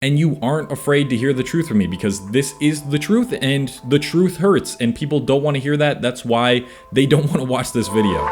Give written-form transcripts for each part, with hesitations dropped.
and you aren't afraid to hear the truth from me, because this is the truth and the truth hurts and people don't want to hear that. That's why they don't want to watch this video.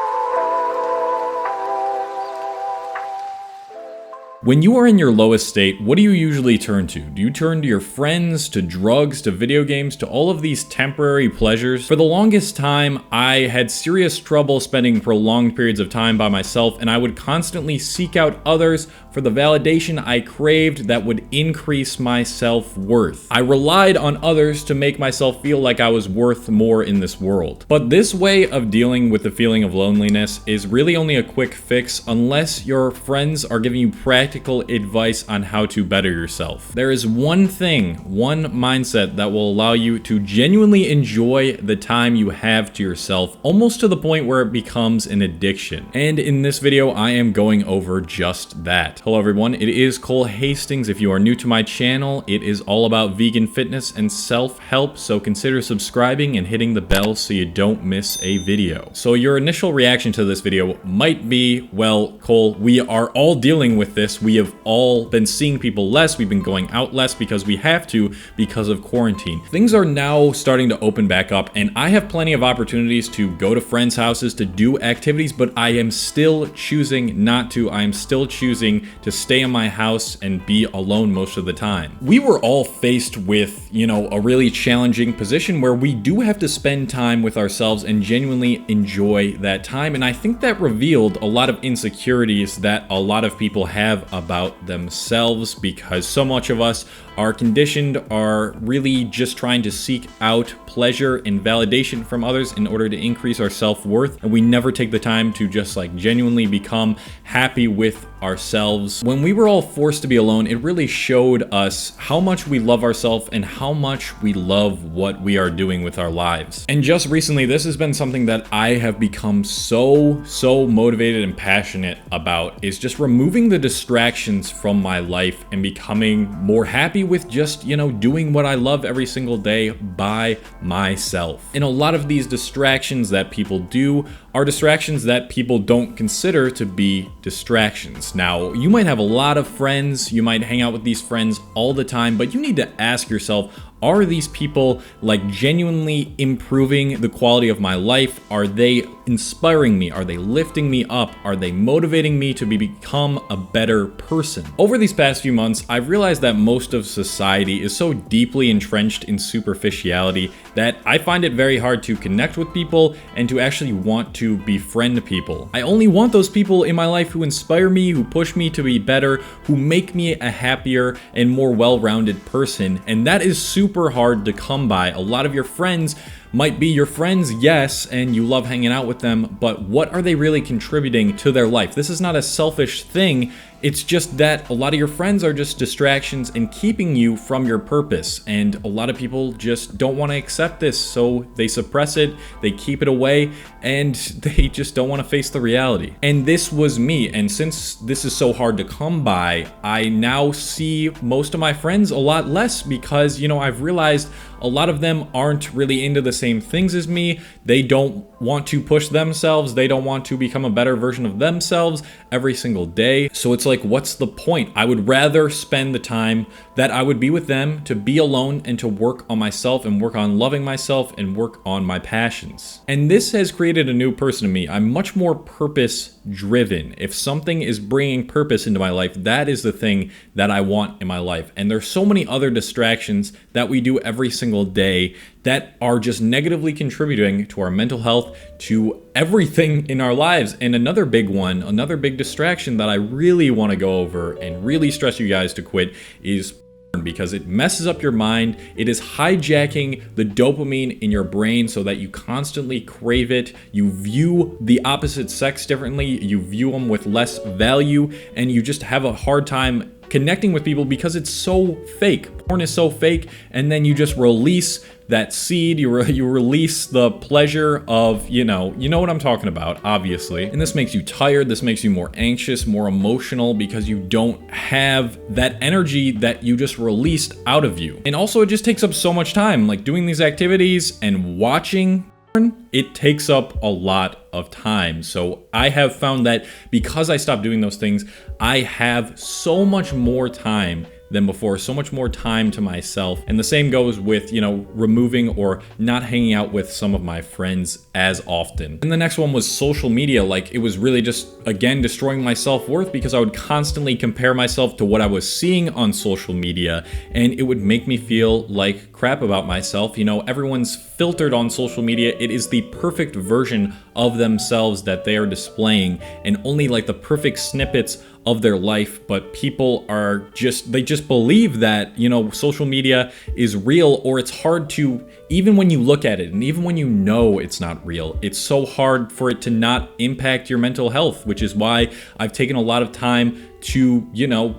When you are in your lowest state, what do you usually turn to? Do you turn to your friends, to drugs, to video games, to all of these temporary pleasures? For the longest time, I had serious trouble spending prolonged periods of time by myself, and I would constantly seek out others for the validation I craved that would increase my self-worth. I relied on others to make myself feel like I was worth more in this world. But this way of dealing with the feeling of loneliness is really only a quick fix unless your friends are giving you practical advice on how to better yourself. There is one thing, one mindset that will allow you to genuinely enjoy the time you have to yourself, almost to the point where it becomes an addiction. And in this video, I am going over just that. Hello everyone, it is Cole Hastings. If you are new to my channel, it is all about vegan fitness and self-help, so consider subscribing and hitting the bell so you don't miss a video. So your initial reaction to this video might be, well, Cole, we are all dealing with this. We have all been seeing people less. We've been going out less because we have to, because of quarantine. Things are now starting to open back up, and I have plenty of opportunities to go to friends' houses, to do activities, but I am still choosing not to. I am still choosing to stay in my house and be alone most of the time. We were all faced with, a really challenging position where we do have to spend time with ourselves and genuinely enjoy that time. And I think that revealed a lot of insecurities that a lot of people have about themselves, because so much of us are conditioned, are really just trying to seek out pleasure and validation from others in order to increase our self-worth, and we never take the time to just genuinely become happy with ourselves. When we were all forced to be alone, it really showed us how much we love ourselves and how much we love what we are doing with our lives. And just recently, this has been something that I have become so motivated and passionate about, is just removing the distractions from my life and becoming more happy with just, doing what I love every single day by myself. And a lot of these distractions that people do are distractions that people don't consider to be distractions. Now, you might have a lot of friends, you might hang out with these friends all the time, but you need to ask yourself, are these people genuinely improving the quality of my life? Are they inspiring me? Are they lifting me up? Are they motivating me to become a better person? Over these past few months, I've realized that most of society is so deeply entrenched in superficiality that I find it very hard to connect with people and to actually want to befriend people. I only want those people in my life who inspire me, who push me to be better, who make me a happier and more well-rounded person, and that is super hard to come by. A lot of your friends might be your friends, yes, and you love hanging out with them, but what are they really contributing to their life? This is not a selfish thing. It's just that a lot of your friends are just distractions and keeping you from your purpose. And a lot of people just don't want to accept this, so they suppress it, they keep it away, and they just don't want to face the reality. And this was me. And since this is so hard to come by, I now see most of my friends a lot less because, I've realized a lot of them aren't really into the same things as me. They don't want to push themselves. They don't want to become a better version of themselves every single day. So it's what's the point? I would rather spend the time that I would be with them to be alone and to work on myself and work on loving myself and work on my passions. And this has created a new person in me. I'm much more purpose driven. If something is bringing purpose into my life, that is the thing that I want in my life. And there's so many other distractions that we do every single day that are just negatively contributing to our mental health, to everything in our lives. And another big one, another big distraction that I really want to go over and really stress you guys to quit is because it messes up your mind. It is hijacking the dopamine in your brain so that you constantly crave it. You view the opposite sex differently. You view them with less value, and you just have a hard time connecting with people because it's so fake. Porn is so fake, and then you just release that seed, you release the pleasure of, you know what I'm talking about, obviously. And this makes you tired, this makes you more anxious, more emotional, because you don't have that energy that you just released out of you. And also it just takes up so much time, like doing these activities and watching porn, it takes up a lot of time. So I have found that because I stopped doing those things, I have so much more time than before, so much more time to myself. And the same goes with, removing or not hanging out with some of my friends as often. And the next one was social media. Like, it was really just, again, destroying my self-worth because I would constantly compare myself to what I was seeing on social media, and it would make me feel like crap about myself. Everyone's filtered on social media. It is the perfect version of themselves that they are displaying, and only like the perfect snippets of their life. But people they just believe that, social media is real, or it's hard to, even when you look at it and even when it's not real, it's so hard for it to not impact your mental health, which is why I've taken a lot of time to,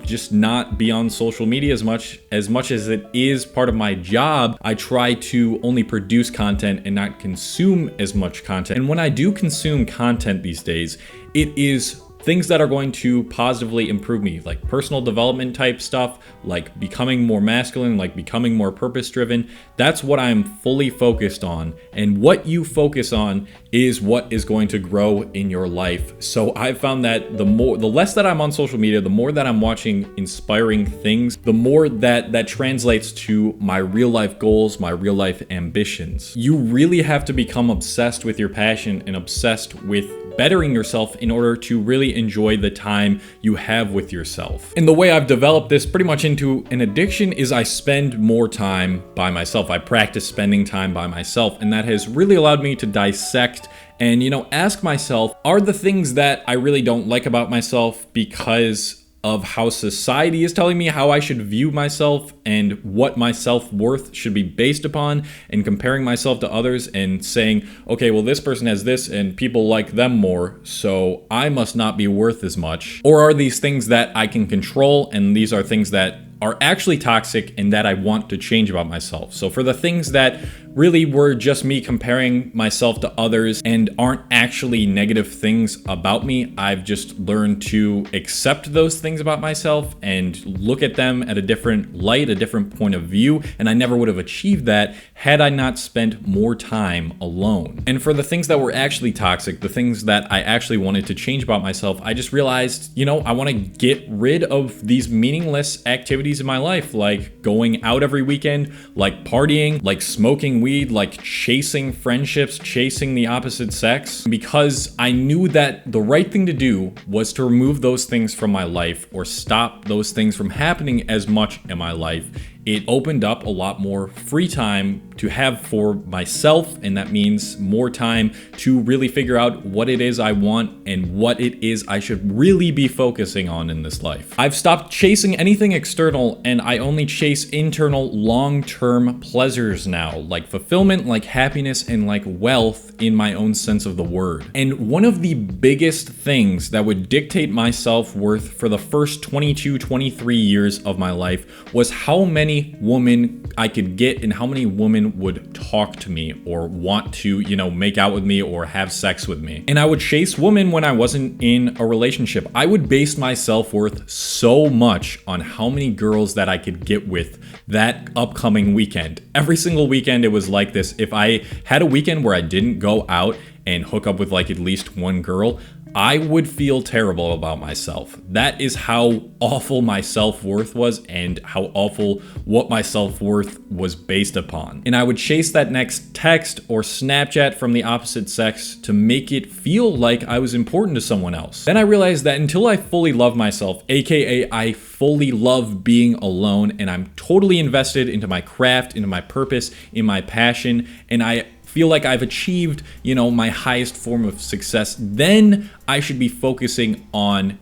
just not be on social media as much as it is part of my job. I try to only produce content and not consume as much content. And when I do consume content these days, it is things that are going to positively improve me, like personal development type stuff, like becoming more masculine, like becoming more purpose-driven. That's what I'm fully focused on. And what you focus on is what is going to grow in your life. So I've found that the less that I'm on social media, the more that I'm watching inspiring things, the more that translates to my real life goals, my real life ambitions. You really have to become obsessed with your passion and obsessed with bettering yourself in order to really enjoy the time you have with yourself. And the way I've developed this pretty much into an addiction is I spend more time by myself. I practice spending time by myself, and that has really allowed me to dissect and, ask myself, are the things that I really don't like about myself because of how society is telling me how I should view myself and what my self-worth should be based upon, and comparing myself to others and saying, okay, well, this person has this and people like them more, so I must not be worth as much? Or are these things that I can control, and these are things that are actually toxic and that I want to change about myself? So for the things that really were just me comparing myself to others and aren't actually negative things about me, I've just learned to accept those things about myself and look at them at a different light, a different point of view. And I never would have achieved that had I not spent more time alone. And for the things that were actually toxic, the things that I actually wanted to change about myself, I just realized, I want to get rid of these meaningless activities in my life, like going out every weekend, like partying, like smoking weed, like chasing friendships, chasing the opposite sex, because I knew that the right thing to do was to remove those things from my life or stop those things from happening as much in my life. It opened up a lot more free time to have for myself, and that means more time to really figure out what it is I want and what it is I should really be focusing on in this life. I've stopped chasing anything external, and I only chase internal, long-term pleasures now, like fulfillment, like happiness, and like wealth in my own sense of the word. And one of the biggest things that would dictate my self-worth for the first 22, 23 years of my life was how many women I could get and how many women would talk to me or want to, make out with me or have sex with me. And I would chase women when I wasn't in a relationship. I would base my self-worth so much on how many girls that I could get with that upcoming weekend. Every single weekend it was like this. If I had a weekend where I didn't go out and hook up with like at least one girl, I would feel terrible about myself. That is how awful my self-worth was and how awful what my self-worth was based upon. And I would chase that next text or Snapchat from the opposite sex to make it feel like I was important to someone else. Then I realized that until I fully love myself, aka I fully love being alone and I'm totally invested into my craft, into my purpose, in my passion, and I feel like I've achieved, my highest form of success, then I should be focusing on,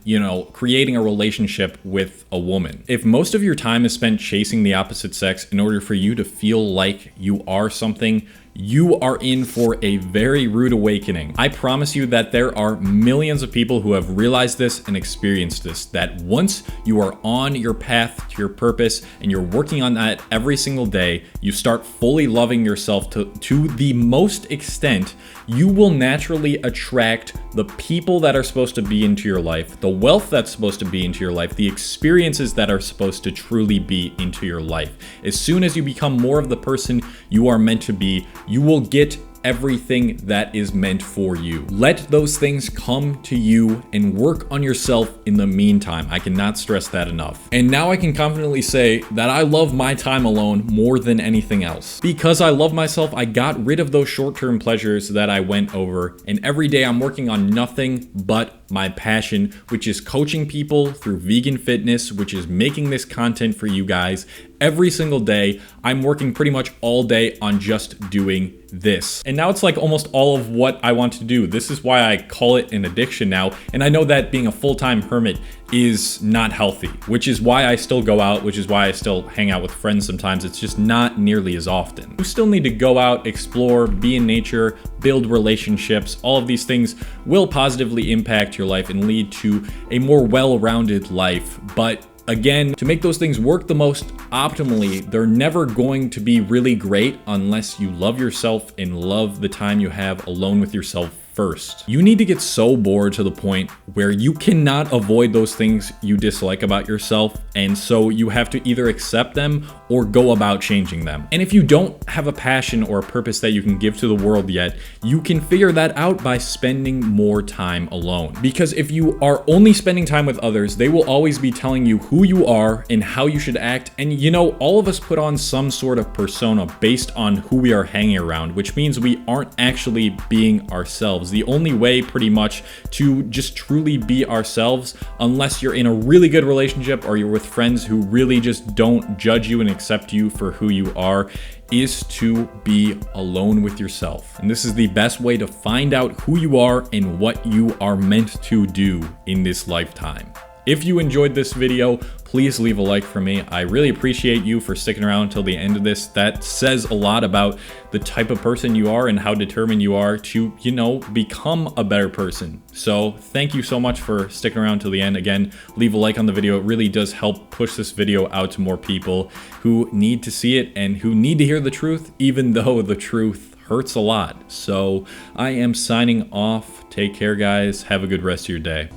creating a relationship with a woman. If most of your time is spent chasing the opposite sex in order for you to feel like you are something, you are in for a very rude awakening. I promise you that there are millions of people who have realized this and experienced this, that once you are on your path to your purpose and you're working on that every single day, you start fully loving yourself to the most extent, you will naturally attract the people that are supposed to be into your life, the wealth that's supposed to be into your life, the experiences that are supposed to truly be into your life. As soon as you become more of the person you are meant to be, you will get everything that is meant for you. Let those things come to you and work on yourself in the meantime. I cannot stress that enough. And now I can confidently say that I love my time alone more than anything else. Because I love myself, I got rid of those short-term pleasures that I went over, and every day I'm working on nothing but my passion, which is coaching people through vegan fitness, which is making this content for you guys. Every single day, I'm working pretty much all day on just doing this. And now it's like almost all of what I want to do. This is why I call it an addiction now. And I know that being a full-time hermit is not healthy, which is why I still go out, which is why I still hang out with friends sometimes. It's just not nearly as often. You still need to go out, explore, be in nature, build relationships. All of these things will positively impact your life and lead to a more well-rounded life. But again, to make those things work the most optimally, they're never going to be really great unless you love yourself and love the time you have alone with yourself first. You need to get so bored to the point where you cannot avoid those things you dislike about yourself, and so you have to either accept them or go about changing them. And if you don't have a passion or a purpose that you can give to the world yet, you can figure that out by spending more time alone. Because if you are only spending time with others, they will always be telling you who you are and how you should act. And you know, all of us put on some sort of persona based on who we are hanging around, which means we aren't actually being ourselves. The only way pretty much to just truly be ourselves, unless you're in a really good relationship or you're with friends who really just don't judge you and accept you for who you are, is to be alone with yourself. And this is the best way to find out who you are and what you are meant to do in this lifetime. If you enjoyed this video, please leave a like for me. I really appreciate you for sticking around until the end of this. That says a lot about the type of person you are and how determined you are to, you know, become a better person. So thank you so much for sticking around till the end. Again, leave a like on the video. It really does help push this video out to more people who need to see it and who need to hear the truth, even though the truth hurts a lot. So I am signing off. Take care, guys. Have a good rest of your day.